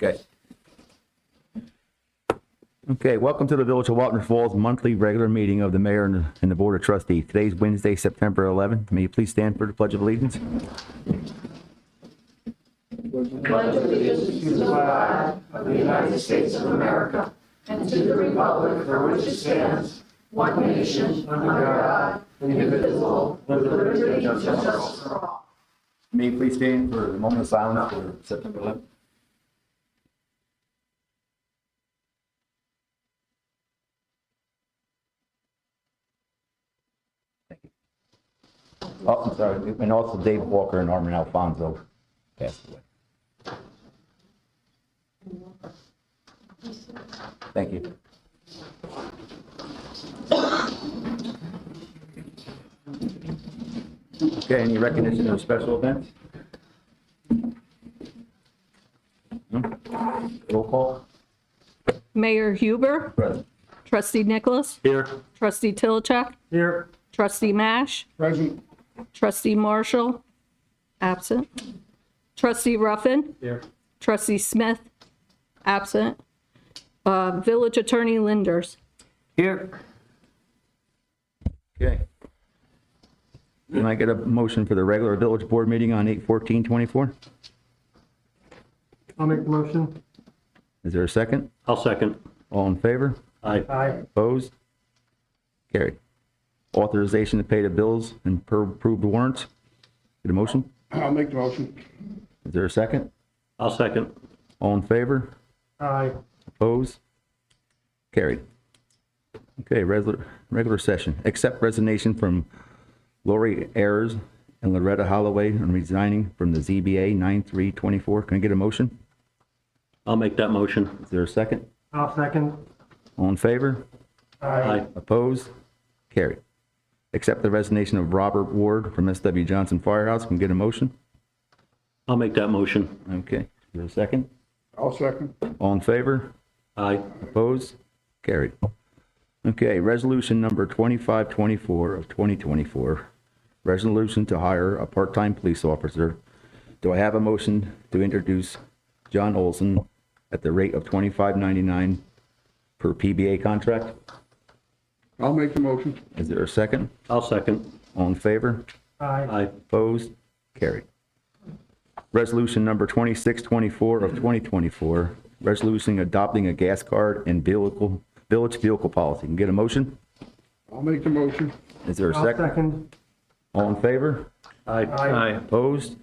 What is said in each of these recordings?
Okay. Okay, welcome to the Village of Wapner Falls monthly regular meeting of the mayor and the board of trustees. Today's Wednesday, September 11th. May you please stand for the Pledge of Allegiance? Pledge allegiance to the flag of the United States of America and to the republic for which it stands, one nation, under God, indivisible, with liberty and justice for all. May you please stand for the moment of silence for September 11th? Thank you. Oh, I'm sorry, and also Dave Walker and Armin Alfonso passed away. Thank you. Okay, any recognition of special events? No? Roll call. Mayor Huber, Present. Trustee Nicholas, Here. Trustee Tilichak, Here. Trustee Mash, Present. Trustee Marshall, absent. Trustee Ruffin, Here. Trustee Smith, absent. Village Attorney Linders. Here. Okay. Can I get a motion for the regular village board meeting on 8/14/24? I'll make the motion. Is there a second? I'll second. All in favor? Aye. Aye. Opposed? Carried. Authorization to pay the bills and per approved warrants. Get a motion? I'll make the motion. Is there a second? I'll second. All in favor? Aye. Opposed? Carried. Okay, regular session. Accept resignation from Lori Ayers and Loretta Holloway on resigning from the ZBA 9/3/24. Can I get a motion? I'll make that motion. Is there a second? I'll second. All in favor? Aye. Opposed? Carried. Accept the resignation of Robert Ward from SW Johnson Firehouse. Can I get a motion? I'll make that motion. Okay. Is there a second? I'll second. All in favor? Aye. Opposed? Carried. Okay, resolution number 2524 of 2024. Resolution to hire a part-time police officer. Do I have a motion to introduce John Olson at the rate of $25.99 per PBA contract? I'll make the motion. Is there a second? I'll second. All in favor? Aye. Aye. Opposed? Carried. Resolution number 2624 of 2024. Resolution adopting a gas card and village vehicle policy. Can I get a motion? I'll make the motion. Is there a I'll second? second. All in favor? Aye. Aye. Opposed?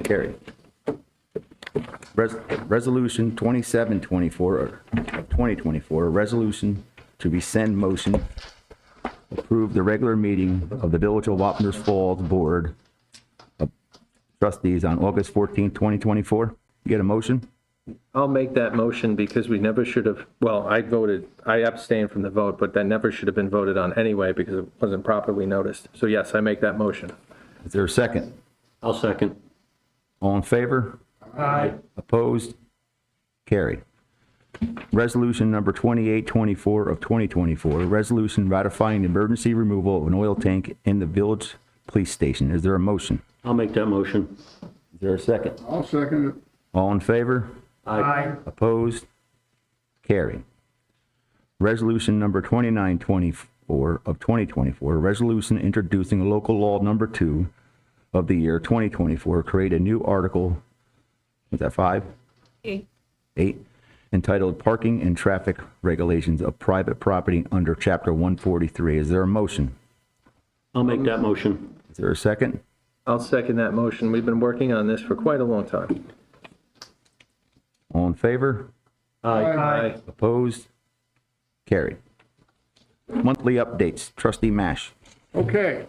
Carried. Resolution 2724 of 2024, a resolution to rescind motion, approve the regular meeting of the Village of Wapner Falls Board of Trustees on August 14, 2024. Get a motion? I'll make that motion because we never should have, well, I abstained from the vote, but that never should have been voted on anyway because it wasn't properly noticed. So yes, I make that motion. Is there a second? I'll second. All in favor? Aye. Opposed? Carried. Resolution number 2824 of 2024, a resolution ratifying the emergency removal of an oil tank in the village police station. Is there a motion? I'll make that motion. Is there a second? I'll second it. All in favor? Aye. Opposed? Carried. Resolution number 2924 of 2024, a resolution introducing local law number 2 of the year 2024, create a new article, was that 5? 8. 8, entitled Parking and Traffic Regulations of Private Property under Chapter 143. Is there a motion? I'll make that motion. Is there a second? I'll second that motion. We've been working on this for quite a long time. All in favor? Aye. Aye. Opposed? Carried. Monthly updates. Trustee Mash. Okay,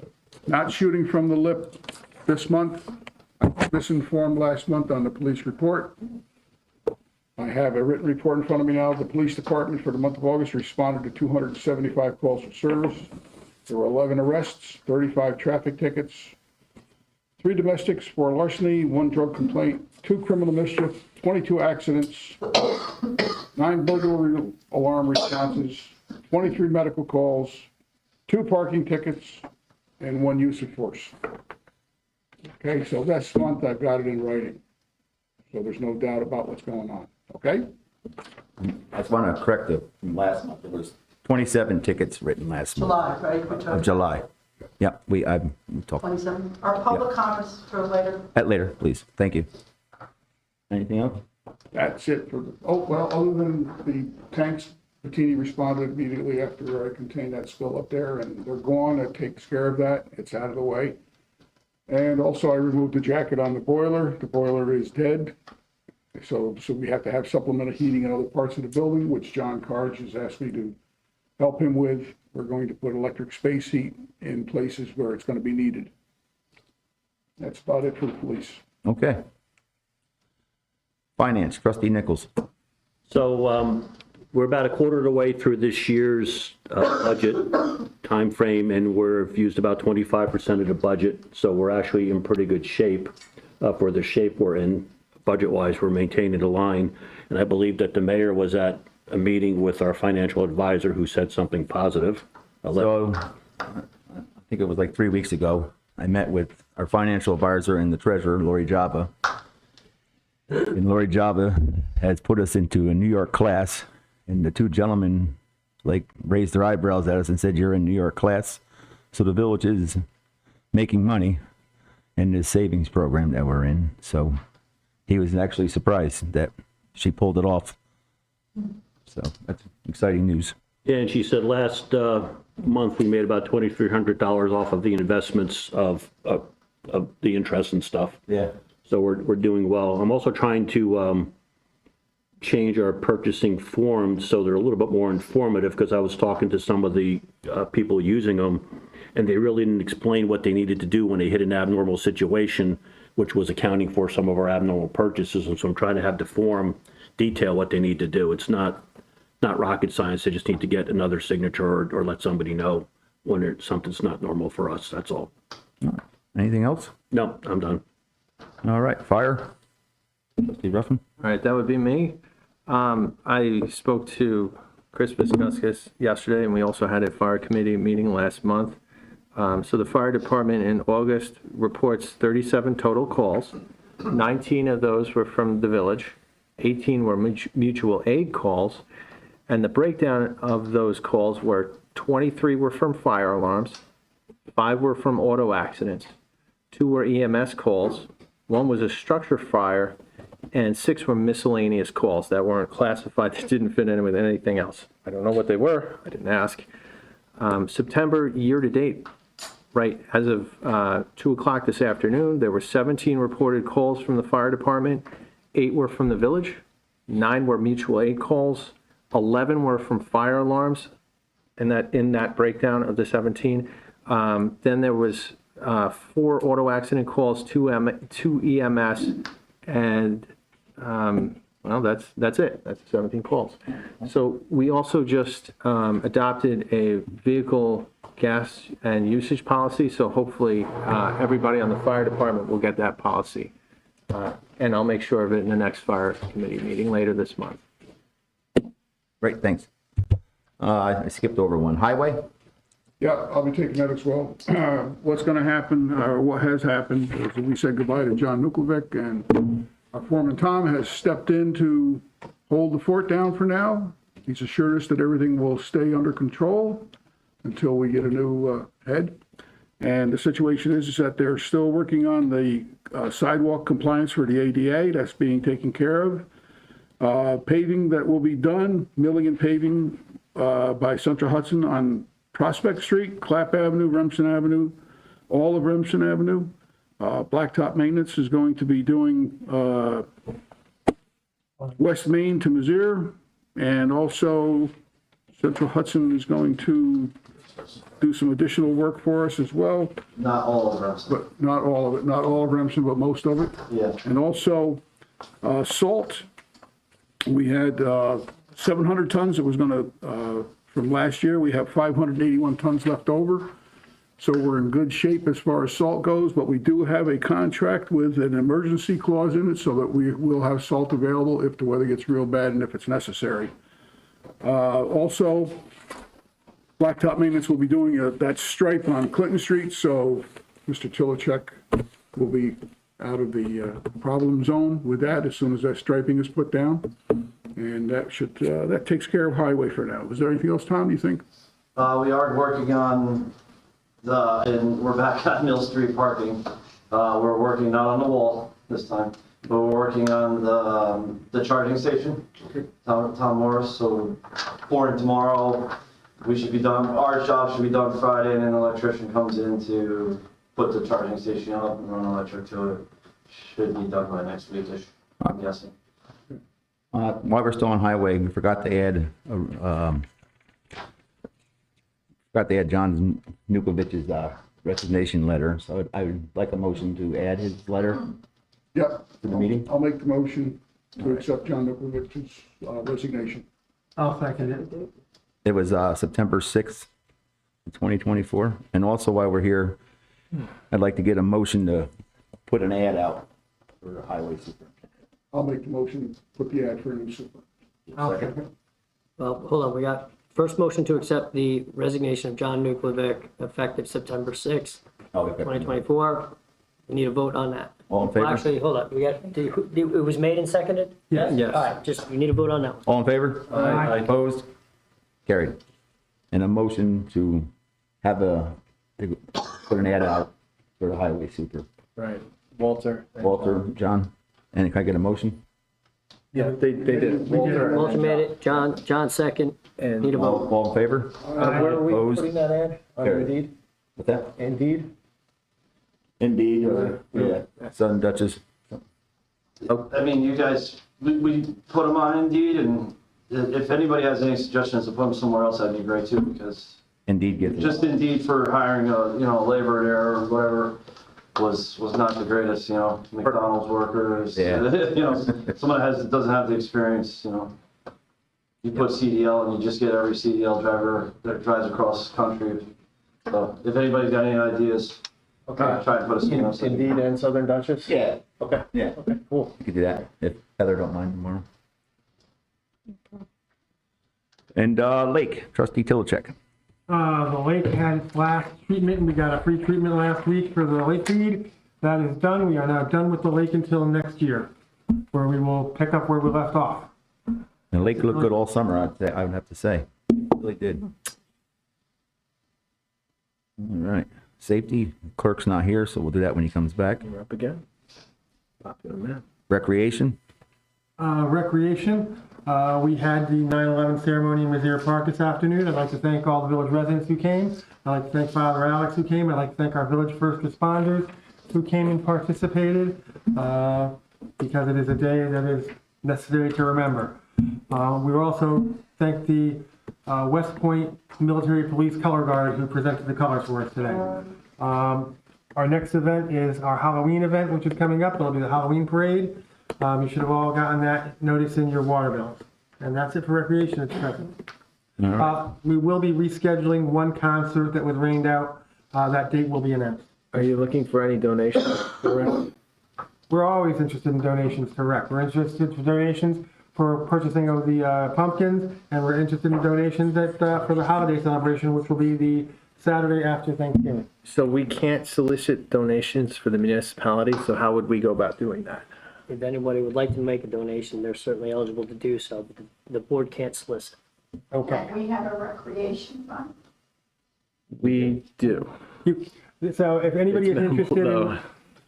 not shooting from the lip this month. I was misinformed last month on the police report. I have a written report in front of me now. The police department for the month of August responded to 275 calls for service. There were 11 arrests, 35 traffic tickets, 3 domestics, 4 larceny, 1 drug complaint, 2 criminal mischief, 22 accidents, 9 burglary alarm responses, 23 medical calls, 2 parking tickets, and 1 use of force. Okay, so this month I've got it in writing. So there's no doubt about what's going on, okay? I just want to correct the, from last month, there was 27 tickets written last month July, right? We're of talking July. Yeah, we talked 27. Our public comments for later. that later, please. Thank you. Anything else? That's it for, well, other than the tanks, Bettini responded immediately after I contained that spill up there, and they're gone. It takes care of that. It's out of the way. And also I removed the jacket on the boiler. The boiler is dead. So we have to have supplemental heating in other parts of the building, which John Carge has asked me to help him with. We're going to put electric space heat in places where it's going to be needed. That's about it for the police. Okay. Finance, trustee Nichols. So we're about a quarter of the way through this year's budget timeframe, and we've used about 25% of the budget. So we're actually in pretty good shape for the shape we're in. Budget-wise, we're maintaining the line. And I believe that the mayor was at a meeting with our financial advisor who said something positive. So I think it was like 3 weeks ago, I met with our financial advisor and the treasurer, Lori Java. And Lori Java has put us into a New York class, and the two gentlemen like raised their eyebrows at us and said, "You're in New York class." So the village is making money in this savings program that we're in. So he was actually surprised that she pulled it off. So that's exciting news. Yeah, and she said last month we made about $2,300 off of the investments of the interest and stuff. Yeah. So we're doing well. I'm also trying to change our purchasing forms so they're a little bit more informative, because I was talking to some of the people using them, and they really didn't explain what they needed to do when they hit an abnormal situation, which was accounting for some of our abnormal purchases. And so I'm trying to have the form detail what they need to do. It's not rocket science. They just need to get another signature or let somebody know when something's not normal for us. That's all. Anything else? No, I'm done. All right, fire. Trustee Ruffin? All right, that would be me. I spoke to Chris Viscuskas yesterday, and we also had a fire committee meeting last month. So the fire department in August reports 37 total calls. 19 of those were from the village. 18 were mutual aid calls. And the breakdown of those calls were 23 were from fire alarms, 5 were from auto accidents, 2 were EMS calls, 1 was a structure fire, and 6 were miscellaneous calls that weren't classified, that didn't fit in with anything else. I don't know what they were. I didn't ask. September year-to-date, right, as of 2 o'clock this afternoon, there were 17 reported calls from the fire department. 8 were from the village. 9 were mutual aid calls. 11 were from fire alarms, and that in that breakdown of the 17. Then there was 4 auto accident calls, 2 EMS, and well, that's it. That's 17 calls. So we also just adopted a vehicle gas and usage policy. So hopefully everybody on the fire department will get that policy. And I'll make sure of it in the next fire committee meeting later this month. Great, thanks. I skipped over one. Highway? Yeah, I'll be taking that as well. What's going to happen, or what has happened, is that we said goodbye to John Nukovic, and our foreman Tom has stepped in to hold the fort down for now. He's assured us that everything will stay under control until we get a new head. And the situation is that they're still working on the sidewalk compliance for the ADA. That's being taken care of. Paving that will be done, milling and paving by Central Hudson on Prospect Street, Clapp Avenue, Remsen Avenue, all of Remsen Avenue. Blacktop Maintenance is going to be doing West Main to Mizzier, and also Central Hudson is going to do some additional work for us as well. Not all of them. But not all of it, not all of Remsen, but most of it. Yeah. And also salt. We had 700 tons that was going to, from last year, we have 581 tons left over. So we're in good shape as far as salt goes, but we do have a contract with an emergency clause in it so that we will have salt available if the weather gets real bad and if it's necessary. Also, Blacktop Maintenance will be doing that stripe on Clinton Street, so Mr. Tillicek will be out of the problem zone with that as soon as that striping is put down. And that should, that takes care of highway for now. Is there anything else, Tom, you think? We are working on and we're back on Mill Street parking. We're working not on the wall this time, but we're working on the charging station, Tom Morris. So pouring tomorrow, we should be done, our job should be done Friday, and then an electrician comes in to put the charging station up and run electric to it. Should be done by next weekish, I'm guessing. While we're still on highway, we forgot to add John Nukovich's resignation letter, so I would like a motion to add his letter Yep. to the meeting. I'll make the motion to accept John Nukovich's resignation. I'll second it. It was September 6th, 2024. And also while we're here, I'd like to get a motion to put an ad out for the highway superintendent. I'll make the motion, put the ad for a new super. I'll second. Well, hold on, we got first motion to accept the resignation of John Nukovic effective September 6th, Oh, okay. 2024. We need a vote on that. All in favor? Well, actually, hold on, it was made and seconded? Yes. Yes. All right, just, we need a vote on that one. All in favor? Aye. Opposed? Carried. And a motion to have to put an ad out for the highway super. Right. Walter. Walter, John, and can I get a motion? Yeah, they did. Walter made it, John second, And need a vote. All in favor? where are we Opposed? putting that ad? On Carried. Indeed? What's that? Indeed? Indeed, yeah, Southern Duchess. I mean, you guys, we put them on Indeed, and if anybody has any suggestions to put them somewhere else, that'd be great too, because Indeed gets it. just Indeed for hiring a laborer there or whatever was not the greatest, McDonald's workers. Yeah. Someone doesn't have the experience, You put CDL and you just get every CDL driver that drives across the country. So if anybody's got any ideas, try and put us in. Indeed and Southern Duchess? Yeah, Okay. yeah. Okay, cool. You could do that if Heather don't mind tomorrow. And Lake, trustee Tilichek. The lake had its last treatment, and we got a free treatment last week for the lake feed. That is done. We are now done with the lake until next year, where we will pick up where we left off. The lake looked good all summer, I would have to say. It really did. All right. Safety, clerk's not here, so we'll do that when he comes back. We're up again. Popular man. Recreation, Recreation, we had the 9/11 ceremony in Mizzier Park this afternoon. I'd like to thank all the village residents who came. I'd like to thank Father Alex who came. I'd like to thank our village first responders who came and participated, because it is a day that is necessary to remember. We will also thank the West Point Military Police Color Guard who presented the colors for us today. Our next event is our Halloween event, which is coming up. It'll be the Halloween parade. You should have all gotten that notice in your water bills. And that's it for recreation at present. We will be rescheduling one concert that was rained out. That date will be announced. Are you looking for any donations? We're always interested in donations to rec. We're interested in donations for purchasing of the pumpkins, and we're interested in donations for the holiday celebration, which will be the Saturday after Thanksgiving. So we can't solicit donations for the municipality, so how would we go about doing that? If anybody would like to make a donation, they're certainly eligible to do so, but the board can't solicit. Okay. We have a recreation fund. We do. So if anybody is It's interested minimal, in,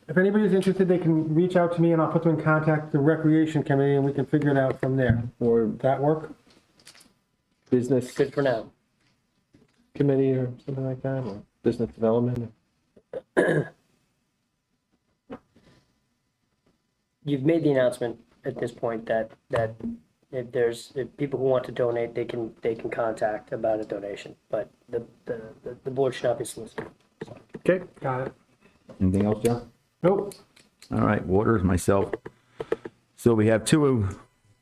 if anybody is interested, they can reach out to me and I'll put them in contact with the recreation committee and we can figure it out from there. Or Does that work? business Good for now. committee or something like that, or business development? You've made the announcement at this point that if people who want to donate, they can contact about a donation, but the board should not be solicited. Okay. Got it. anything else, John? Nope. All right, water is myself. So we have two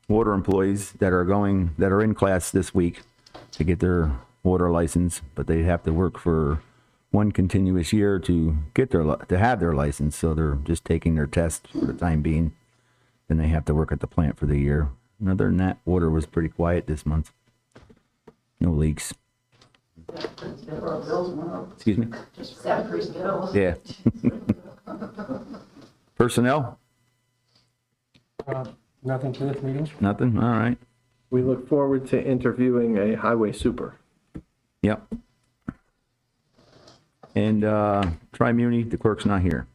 water employees that are in class this week to get their water license, but they have to work for one continuous year to have their license. So they're just taking their test for the time being. Then they have to work at the plant for the year. And other than that, water was pretty quiet this month. No leaks. Our bills went up, Excuse me? just Zephyr's bills. Yeah. Personnel? Nothing for this meeting. Nothing? All right. We look forward to interviewing a highway super. Yep. And Tri-Muni, the clerk's not here.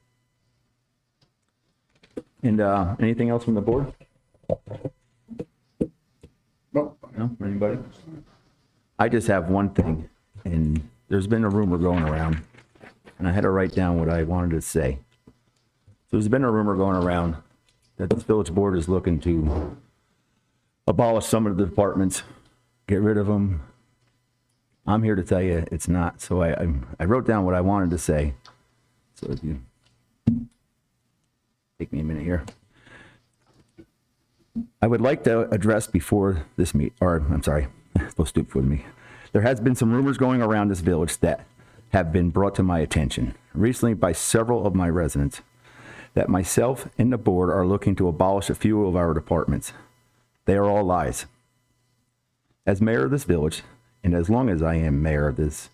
And anything else from the board? Nope. No, anybody? I just have one thing, and there's been a rumor going around, and I had to write down what I wanted to say. So there's been a rumor going around that this village board is looking to abolish some of the departments, get rid of them. I'm here to tell you it's not. So I wrote down what I wanted to say. So if you take me a minute here. I would like to address before this meet, or I'm sorry, so stupid with me. There has been some rumors going around this village that have been brought to my attention recently by several of my residents that myself and the board are looking to abolish a few of our departments. They are all lies. As mayor of this village, and as long as I am mayor of this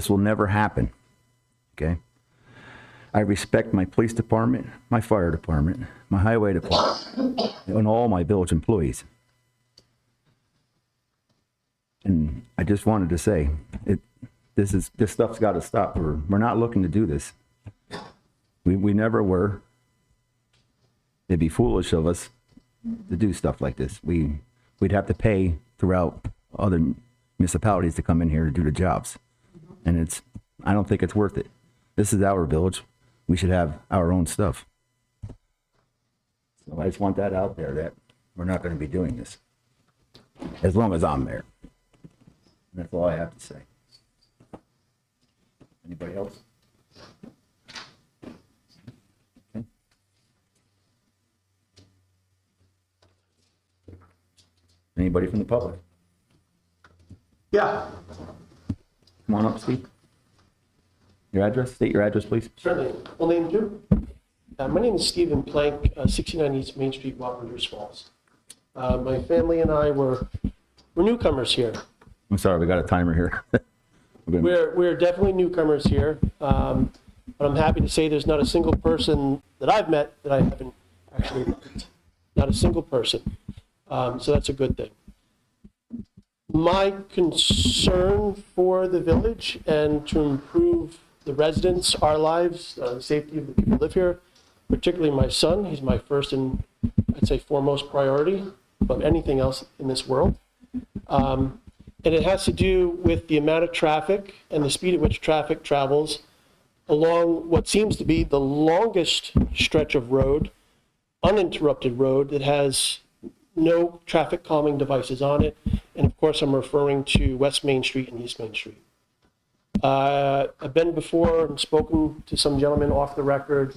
will never happen. Okay? I respect my police department, my fire department, my highway department, and all my village employees. And I just wanted to say, this stuff's got to stop. We're not looking to do this. We never were. It'd be foolish of us to do stuff like this. We'd have to pay throughout other municipalities to come in here to do the jobs. And I don't think it's worth it. This is our village. We should have our own stuff. So I just want that out there that we're not going to be doing this as long as I'm there. That's all I have to say. Anybody else? Okay. Anybody from the public? Yeah, Come on up, Steve. Your address? State your address, please. certainly. Full name too? My name is Stephen Plank, 69 East Main Street, Wappingers Falls. My family and I we're newcomers here. I'm sorry, we got a timer here. We're definitely newcomers here. But I'm happy to say there's not a single person that I've met that I haven't actually met. Not a single person. So that's a good thing. My concern for the village and to improve the residents, our lives, the safety of the people who live here, particularly my son. He's my first and I'd say foremost priority above anything else in this world. And it has to do with the amount of traffic and the speed at which traffic travels along what seems to be the longest stretch of road, uninterrupted road that has no traffic calming devices on it. And of course, I'm referring to West Main Street and East Main Street. I've been before and spoken to some gentlemen off the record.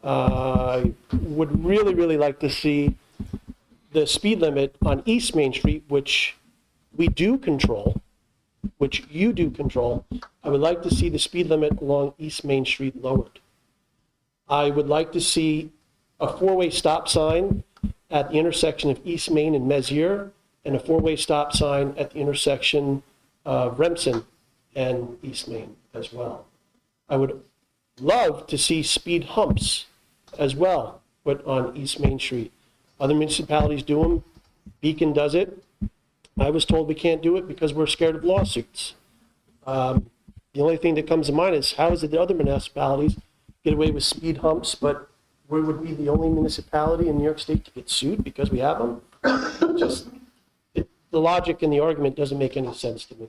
I would really, really like to see the speed limit on East Main Street, which we do control, which you do control. I would like to see the speed limit along East Main Street lowered. I would like to see a four-way stop sign at the intersection of East Main and Mezzier, and a four-way stop sign at the intersection of Remsen and East Main as well. I would love to see speed humps as well put on East Main Street. Other municipalities do them. Beacon does it. I was told we can't do it because we're scared of lawsuits. The only thing that comes to mind is how is it that other municipalities get away with speed humps, but we would be the only municipality in New York State to get sued because we have them? The logic in the argument doesn't make any sense to me.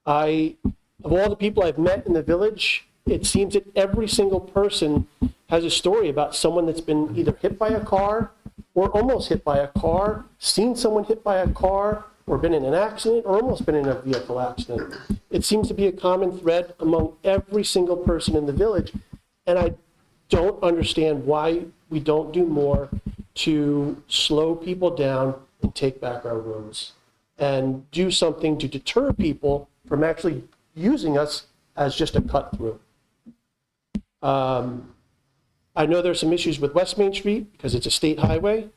Of all the people I've met in the village, it seems that every single person has a story about someone that's been either hit by a car or almost hit by a car, seen someone hit by a car, or been in an accident, or almost been in a vehicle accident. It seems to be a common thread among every single person in the village, and I don't understand why we don't do more to slow people down and take back our roads and do something to deter people from actually using us as just a cut through. I know there's some issues with West Main Street because it's a state highway,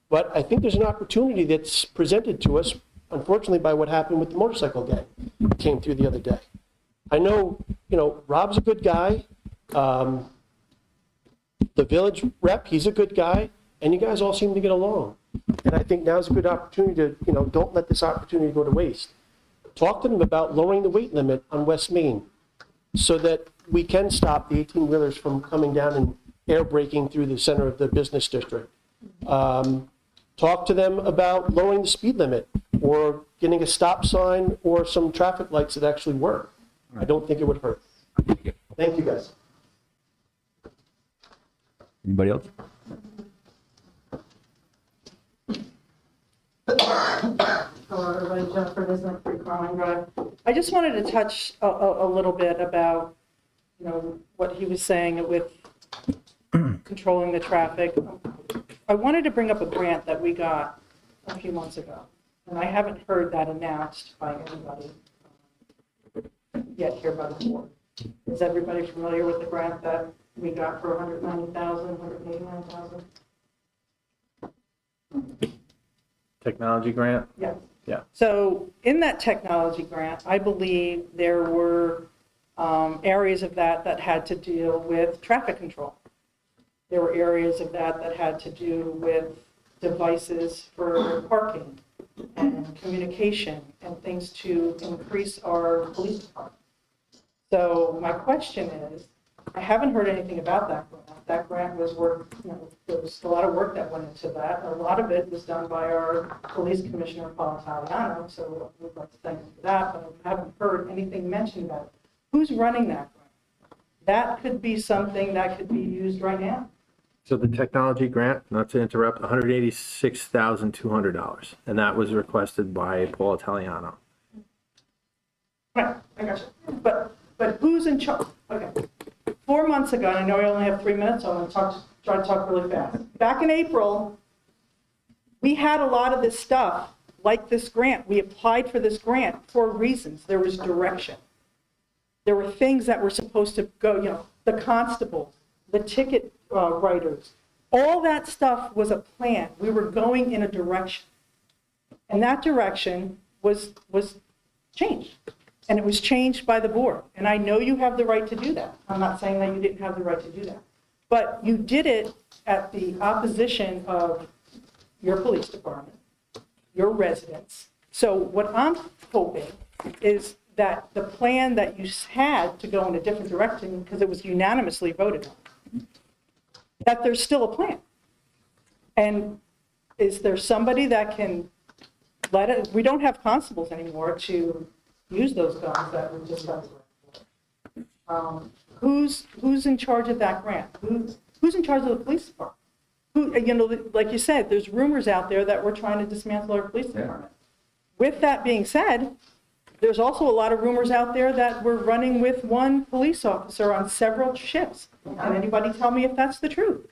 but I think there's an opportunity that's presented to us, unfortunately, by what happened with the motorcycle gang that came through the other day. I know, Rob's a good guy. the village rep, he's a good guy, and you guys all seem to get along. And I think now's a good opportunity to, don't let this opportunity go to waste. Talk to them about lowering the weight limit on West Main so that we can stop the 18-wheelers from coming down and air braking through the center of the business district. Talk to them about lowering the speed limit or getting a stop sign or some traffic lights that actually work. I don't think it would hurt. Thank you, guys. Anybody else? Hello, everybody. Jennifer Nisnik, 3 Carmine Drive. I just wanted to touch a little bit about, what he was saying with controlling the traffic. I wanted to bring up a grant that we got a few months ago, and I haven't heard that announced by anybody yet here by the board. Is everybody familiar with the grant that we got for $190,000, $189,000? Technology grant? Yes. Yeah. So in that technology grant, I believe there were areas of that had to deal with traffic control. There were areas of that had to do with devices for parking and communication and things to increase our police department. So my question is, I haven't heard anything about that grant. That grant was there was a lot of work that went into that. A lot of it was done by our police commissioner, Paul Italiano, so we'd like to thank him for that, but I haven't heard anything mentioned about it. Who's running that grant? That could be something that could be used right now. So the technology grant, not to interrupt, $186,200, and that was requested by Paul Italiano. Right, I got you. But who's in charge? Okay. 4 months ago, and I know we only have 3 minutes, so I'm going to try to talk really fast. Back in April, we had a lot of this stuff, like this grant. We applied for this grant for reasons. There was direction. There were things that were supposed to go, the constables, the ticket writers. All that stuff was a plan. We were going in a direction. And that direction was changed. And it was changed by the board. And I know you have the right to do that. I'm not saying that you didn't have the right to do that. But you did it at the opposition of your police department, your residents. So what I'm hoping is that the plan that you had to go in a different direction, because it was unanimously voted on, that there's still a plan. And is there somebody that can let it, we don't have constables anymore to use those guns that we just got. Who's in charge of that grant? Who's in charge of the police department? Like you said, there's rumors out there that we're trying to dismantle our police department. With that being said, there's also a lot of rumors out there that we're running with one police officer on several shifts. Can anybody tell me if that's the truth?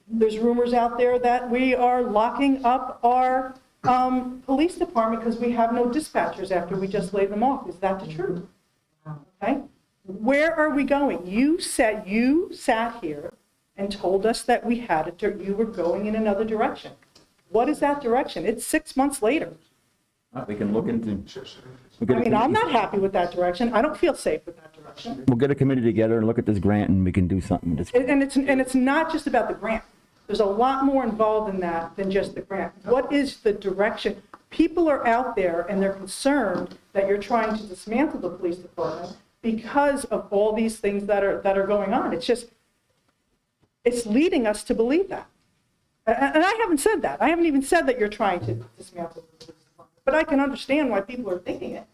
There's rumors out there that we are locking up our police department because we have no dispatchers after we just laid them off. Is that the truth? Okay. Where are we going? You sat here and told us that you were going in another direction. What is that direction? It's 6 months later. We can look into. I'm not happy with that direction. I don't feel safe with that direction. We'll get a committee together and look at this grant, and we can do something. And it's not just about the grant. There's a lot more involved in that than just the grant. What is the direction? People are out there and they're concerned that you're trying to dismantle the police department because of all these things that are going on. It's leading us to believe that. And I haven't said that. I haven't even said that you're trying to dismantle the police department. But I can understand why people are thinking it.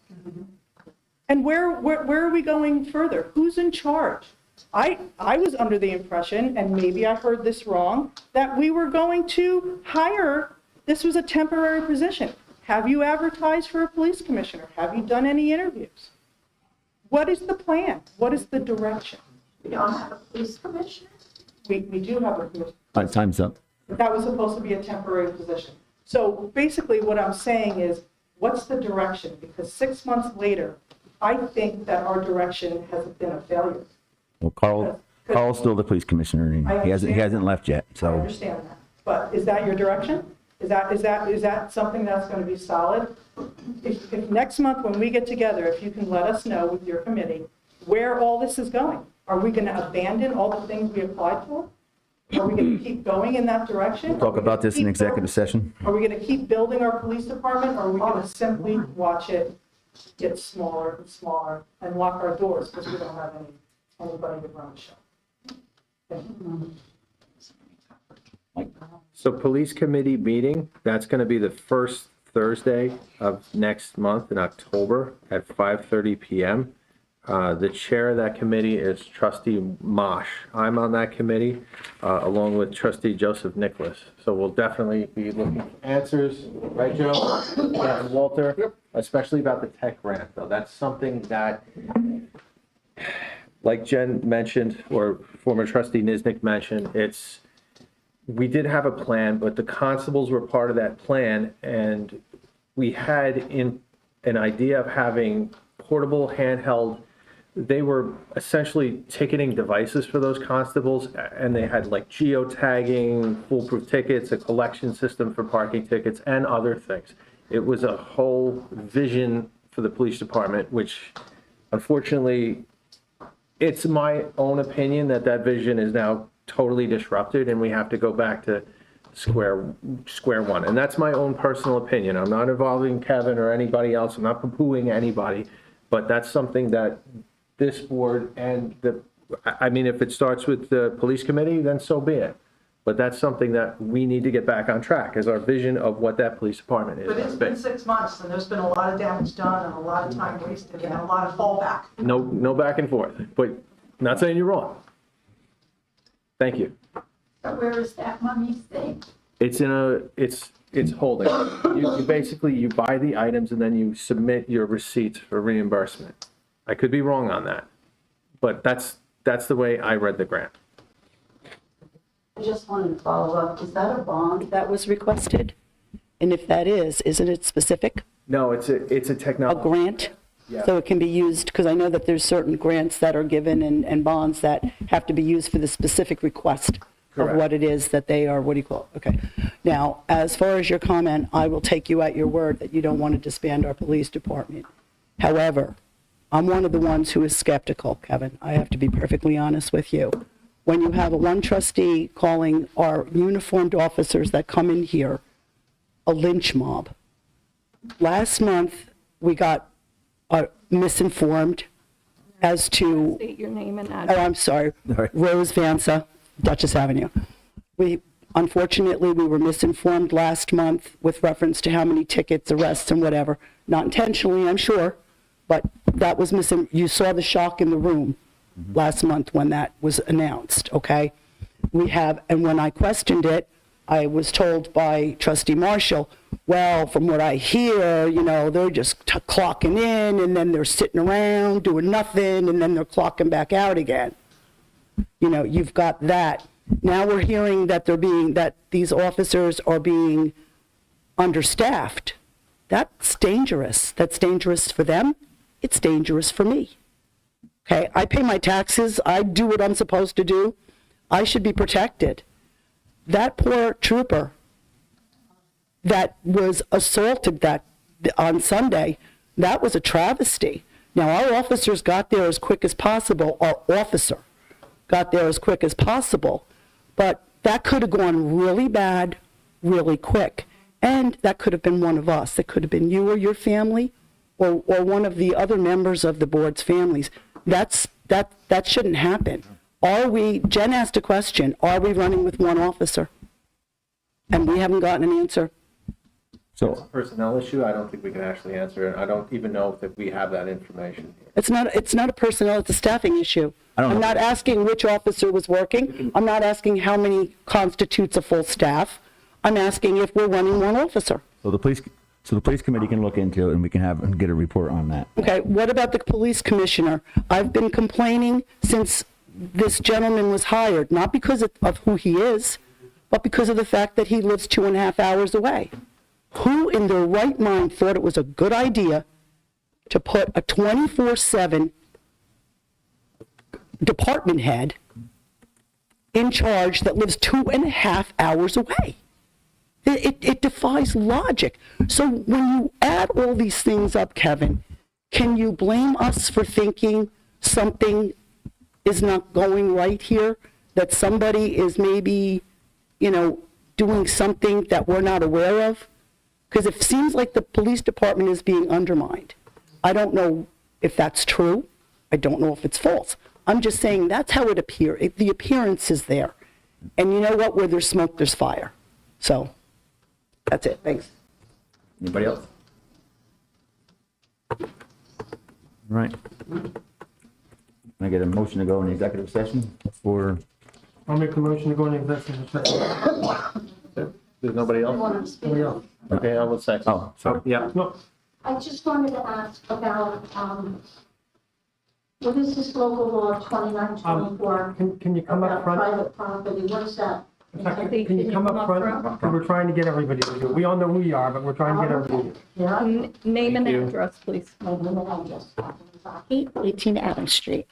And where are we going further? Who's in charge? I was under the impression, and maybe I heard this wrong, that we were going to hire, this was a temporary position. Have you advertised for a police commissioner? Have you done any interviews? What is the plan? What is the direction? We don't have a police commissioner? We do have a commissioner. All right, time's up. That was supposed to be a temporary position. So basically what I'm saying is, what's the direction? Because 6 months later, I think that our direction has been a failure. Well, Carl's still the police commissioner, and he hasn't left yet, I so. understand that. But is that your direction? Is that something that's going to be solid? If next month when we get together, if you can let us know with your committee where all this is going. Are we going to abandon all the things we applied for? Are we going to keep going in that direction? Talk about this in executive session. Are we going to keep building our police department, or are we going to simply watch it get smaller and smaller and lock our doors because we don't have anybody to run the show? So police committee meeting, that's going to be the first Thursday of next month in October at 5:30 PM. The chair of that committee is trustee Mosh. I'm on that committee, along with trustee Joseph Nicholas. So we'll definitely be looking for answers, right, Joe? Yeah, and Walter, especially about the tech grant, though. That's something that, like Jen mentioned, or former trustee Niznik mentioned, we did have a plan, but the constables were part of that plan, and we had an idea of having portable handheld. They were essentially ticketing devices for those constables, and they had like geotagging, foolproof tickets, a collection system for parking tickets, and other things. It was a whole vision for the police department, which unfortunately, it's my own opinion that vision is now totally disrupted, and we have to go back to square one. And that's my own personal opinion. I'm not involving Kevin or anybody else. I'm not poo-pooing anybody, but that's something that this board and I mean, if it starts with the police committee, then so be it. But that's something that we need to get back on track, is our vision of what that police department is. But it's been 6 months, and there's been a lot of damage done and a lot of time wasted and a lot of fallback. No back and forth, but not saying you're wrong. Thank you. So where is that money staying? It's holding. You basically, you buy the items and then you submit your receipts for reimbursement. I could be wrong on that, but that's the way I read the grant. I just wanted to follow up. Is that a bond that was requested? And if that is, isn't it specific? No, it's a A technology. grant? Yeah. So it can be used, because I know that there's certain grants that are given and bonds that have to be used for the specific request of Correct. what it is that they are, what do you call it? Okay. Now, as far as your comment, I will take you at your word that you don't want to disband our police department. However, I'm one of the ones who is skeptical, Kevin. I have to be perfectly honest with you. When you have one trustee calling our uniformed officers that come in here a lynch mob. Last month, we got misinformed as to, State your name and oh, address. I'm sorry, right. Rose Vansa, Dutchess Avenue. Unfortunately, we were misinformed last month with reference to how many tickets, arrests, and whatever. Not intentionally, I'm sure, but that was you saw the shock in the room last month when that was announced, okay? And when I questioned it, I was told by trustee Marshall, well, from what I hear, they're just clocking in, and then they're sitting around doing nothing, and then they're clocking back out again. You've got that. Now we're hearing that these officers are being understaffed. That's dangerous. That's dangerous for them. It's dangerous for me. Okay, I pay my taxes. I do what I'm supposed to do. I should be protected. That poor trooper that was assaulted on Sunday, that was a travesty. Now, our officers got there as quick as possible. Our officer got there as quick as possible. But that could have gone really bad, really quick. And that could have been one of us. It could have been you or your family, or one of the other members of the board's families. That shouldn't happen. Jen asked a question, are we running with one officer? And we haven't gotten an answer. So, Personnel issue, I don't think we can actually answer it. I don't even know if we have that information here. It's not a personnel, it's a staffing issue. I'm not asking which officer was working. I'm not asking how many constitutes a full staff. I'm asking if we're running one officer. so the police committee can look into it, and we can get a report on that. Okay, what about the police commissioner? I've been complaining since this gentleman was hired, not because of who he is, but because of the fact that he lives 2.5 hours away. Who in their right mind thought it was a good idea to put a 24/7 department head in charge that lives 2.5 hours away? It defies logic. So when you add all these things up, Kevin, can you blame us for thinking something is not going right here? that somebody is maybe, doing something that we're not aware of? Because it seems like the police department is being undermined. I don't know if that's true. I don't know if it's false. I'm just saying that's how it appears. The appearance is there. And you know what? Where there's smoke, there's fire. So that's it. Thanks. Anybody else? All right. Can I get a motion to go in executive session for, I'll make the motion to go into executive session. There's nobody else? Anybody else? Okay, I will second. oh, sorry. Yeah. No, I just wanted to ask about, what is this local law 2924? can you come up About front? private property, what is that? Can you come up front? Because we're trying to get everybody to do it. We all know who you are, but we're trying to get everybody to do it. Yeah. Name and address, please. 18 Adams Street,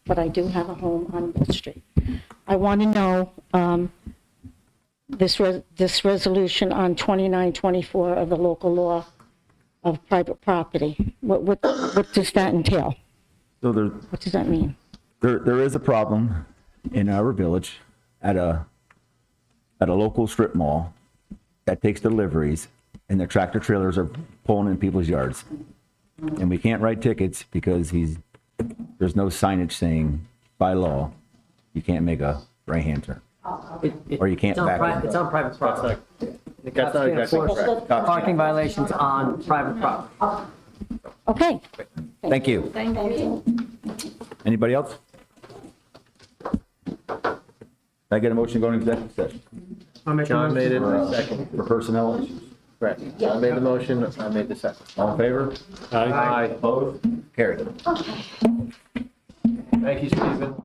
but I do have a home on Mill Street. I want to know, this resolution on 2924 of the local law of private property, what does that entail? So What does that mean? there is a problem in our village at a local strip mall that takes deliveries, and the tractor trailers are pulling in people's yards. And we can't write tickets because there's no signage saying by law, you can't make a right-hand turn. Or you can't back in. It's on private property. That's not exactly correct. Parking violations on private property. Okay. Thank you. Thank you. Anybody else? Can I get a motion going to executive session I'll make the John made it, motion. second. for personnel issues? Correct. John made the motion, I made the second. All in favor? Aye. Opposed? Carried. Thank you, Stephen.